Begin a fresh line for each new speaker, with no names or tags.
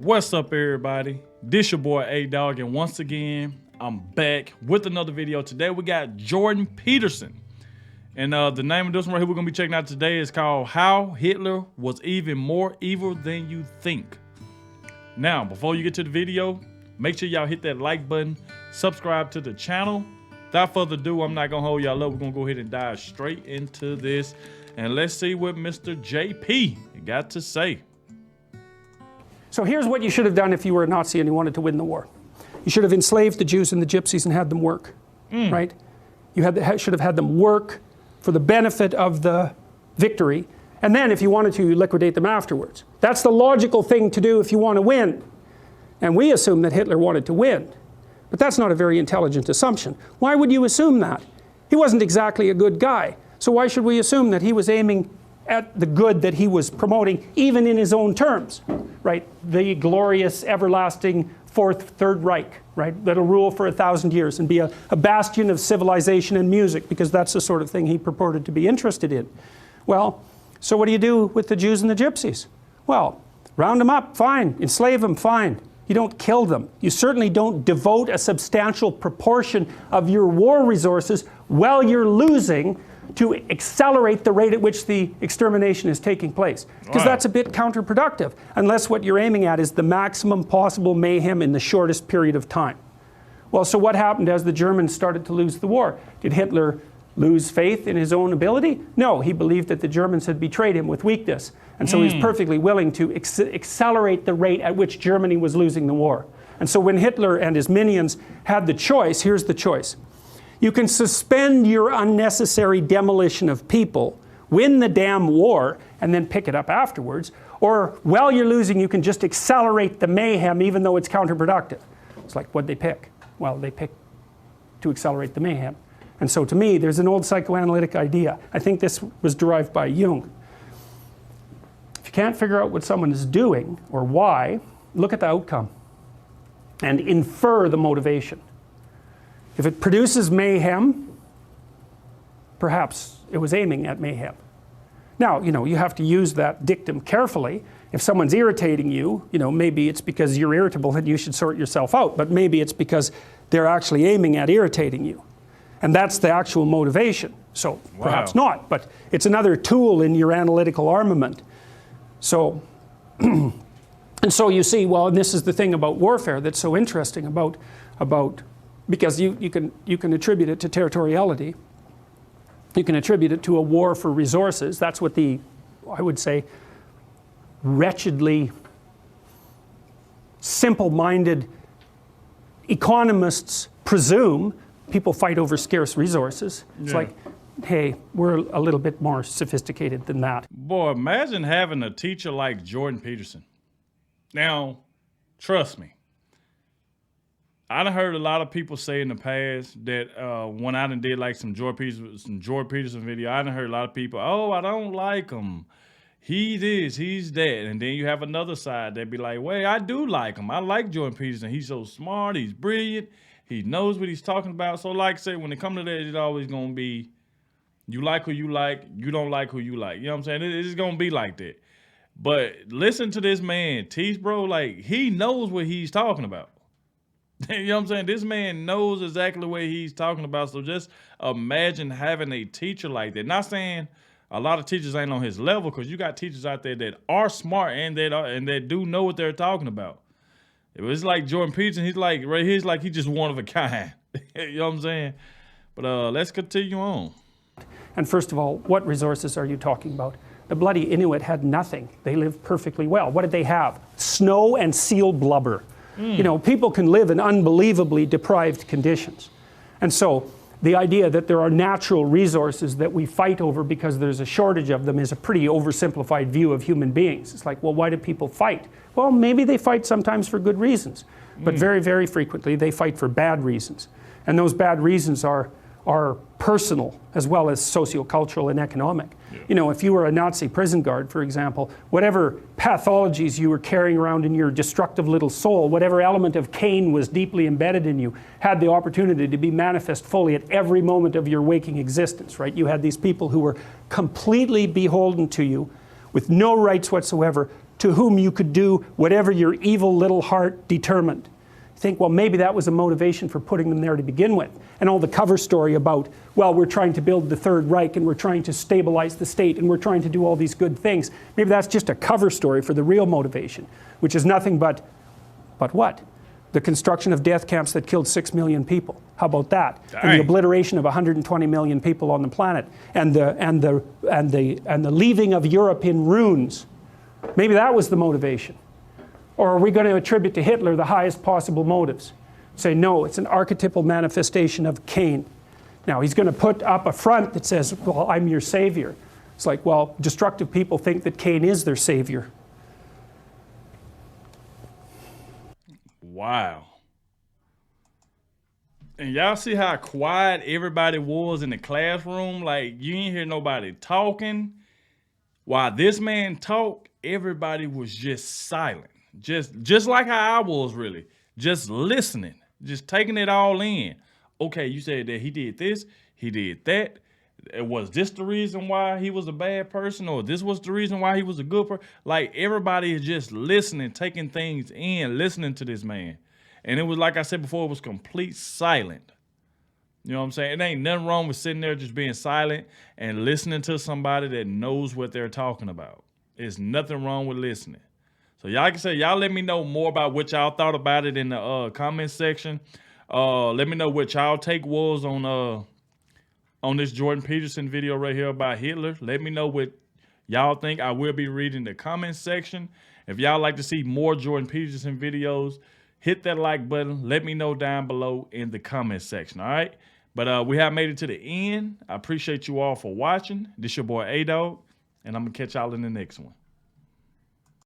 What's up, everybody? This your boy Adogg, and once again, I'm back with another video. Today we got Jordan Peterson. And the name of this one right here we're gonna be checking out today is called How Hitler Was Even More Evil Than You Think. Now, before you get to the video, make sure y'all hit that like button, subscribe to the channel. Without further ado, I'm not gonna hold y'all up. We're gonna go ahead and dive straight into this. And let's see what Mr. JP got to say.
So here's what you should have done if you were a Nazi and you wanted to win the war. You should have enslaved the Jews and the Gypsies and had them work, right? You should have had them work for the benefit of the victory. And then if you wanted to, you liquidate them afterwards. That's the logical thing to do if you want to win. And we assume that Hitler wanted to win. But that's not a very intelligent assumption. Why would you assume that? He wasn't exactly a good guy. So why should we assume that he was aiming at the good that he was promoting, even in his own terms, right? The glorious, everlasting Third Reich, right? That'll rule for 1,000 years and be a bastion of civilization and music, because that's the sort of thing he purported to be interested in. Well, so what do you do with the Jews and the Gypsies? Well, round them up, fine. Enslave them, fine. You don't kill them. You certainly don't devote a substantial proportion of your war resources while you're losing to accelerate the rate at which the extermination is taking place. Because that's a bit counterproductive, unless what you're aiming at is the maximum possible mayhem in the shortest period of time. Well, so what happened as the Germans started to lose the war? Did Hitler lose faith in his own ability? No, he believed that the Germans had betrayed him with weakness. And so he was perfectly willing to accelerate the rate at which Germany was losing the war. And so when Hitler and his minions had the choice, here's the choice. You can suspend your unnecessary demolition of people, win the damn war, and then pick it up afterwards. Or while you're losing, you can just accelerate the mayhem, even though it's counterproductive. It's like, what'd they pick? Well, they picked to accelerate the mayhem. And so to me, there's an old psychoanalytic idea. I think this was derived by Jung. If you can't figure out what someone is doing or why, look at the outcome and infer the motivation. If it produces mayhem, perhaps it was aiming at mayhem. Now, you have to use that dictum carefully. If someone's irritating you, maybe it's because you're irritable and you should sort yourself out, but maybe it's because they're actually aiming at irritating you. And that's the actual motivation. So perhaps not, but it's another tool in your analytical armament. So, and so you see, well, and this is the thing about warfare that's so interesting about because you can attribute it to territoriality. You can attribute it to a war for resources. That's what I would say, wretchedly simple-minded economists presume. People fight over scarce resources. It's like, hey, we're a little bit more sophisticated than that.
Boy, imagine having a teacher like Jordan Peterson. Now, trust me, I done heard a lot of people say in the past that when I done did like some Jordan Peterson video, I done heard a lot of people, oh, I don't like him. He this, he's that. And then you have another side that be like, well, I do like him. I like Jordan Peterson. He's so smart. He's brilliant. He knows what he's talking about. So like I said, when it comes to that, it's always going to be, you like who you like, you don't like who you like. You know what I'm saying? It's going to be like that. But listen to this man, Teach, bro. Like, he knows what he's talking about. You know what I'm saying? This man knows exactly what he's talking about. So just imagine having a teacher like that. Not saying a lot of teachers ain't on his level, because you got teachers out there that are smart and that do know what they're talking about. It was like Jordan Peterson. He's like, right here, he's like, he's just one of a kind. You know what I'm saying? But let's continue on. And
first of all, what resources are you talking about? The bloody Inuit had nothing. They lived perfectly well. What did they have? Snow and seal blubber. People can live in unbelievably deprived conditions. And so the idea that there are natural resources that we fight over because there's a shortage of them is a pretty oversimplified view of human beings. It's like, well, why do people fight? Well, maybe they fight sometimes for good reasons, but very, very frequently they fight for bad reasons. And those bad reasons are personal as well as sociocultural and economic. If you were a Nazi prison guard, for example, whatever pathologies you were carrying around in your destructive little soul, whatever element of Cain was deeply embedded in you, had the opportunity to be manifest fully at every moment of your waking existence, right? You had these people who were completely beholden to you with no rights whatsoever, to whom you could do whatever your evil little heart determined. You think, well, maybe that was a motivation for putting them there to begin with. And all the cover story about, well, we're trying to build the Third Reich and we're trying to stabilize the state and we're trying to do all these good things. Maybe that's just a cover story for the real motivation, which is nothing but what? The construction of death camps that killed 6 million people. How about that?
Dang.
And the obliteration of 120 million people on the planet, and the leaving of Europe in ruins. Maybe that was the motivation. Or are we going to attribute to Hitler the highest possible motives? Say, no, it's an archetypal manifestation of Cain. Now, he's going to put up a front that says, well, I'm your savior. It's like, well, destructive people think that Cain is their savior.
Wow. And y'all see how quiet everybody was in the classroom? Like, you ain't hear nobody talking. While this man talked, everybody was just silent. Just like how I was, really. Just listening. Just taking it all in. Okay, you said that he did this, he did that. Was this the reason why he was a bad person? Or this was the reason why he was a good person? Like, everybody is just listening, taking things in, listening to this man. And it was, like I said before, it was complete silent. You know what I'm saying? It ain't nothing wrong with sitting there just being silent and listening to somebody that knows what they're talking about. There's nothing wrong with listening. So y'all can say, y'all let me know more about what y'all thought about it in the comment section. Let me know what y'all take was on this Jordan Peterson video right here about Hitler. Let me know what y'all think. I will be reading the comment section. If y'all like to see more Jordan Peterson videos, hit that like button. Let me know down below in the comment section, all right? But we have made it to the end. I appreciate you all for watching. This your boy Adogg, and I'm going to catch y'all in the next one.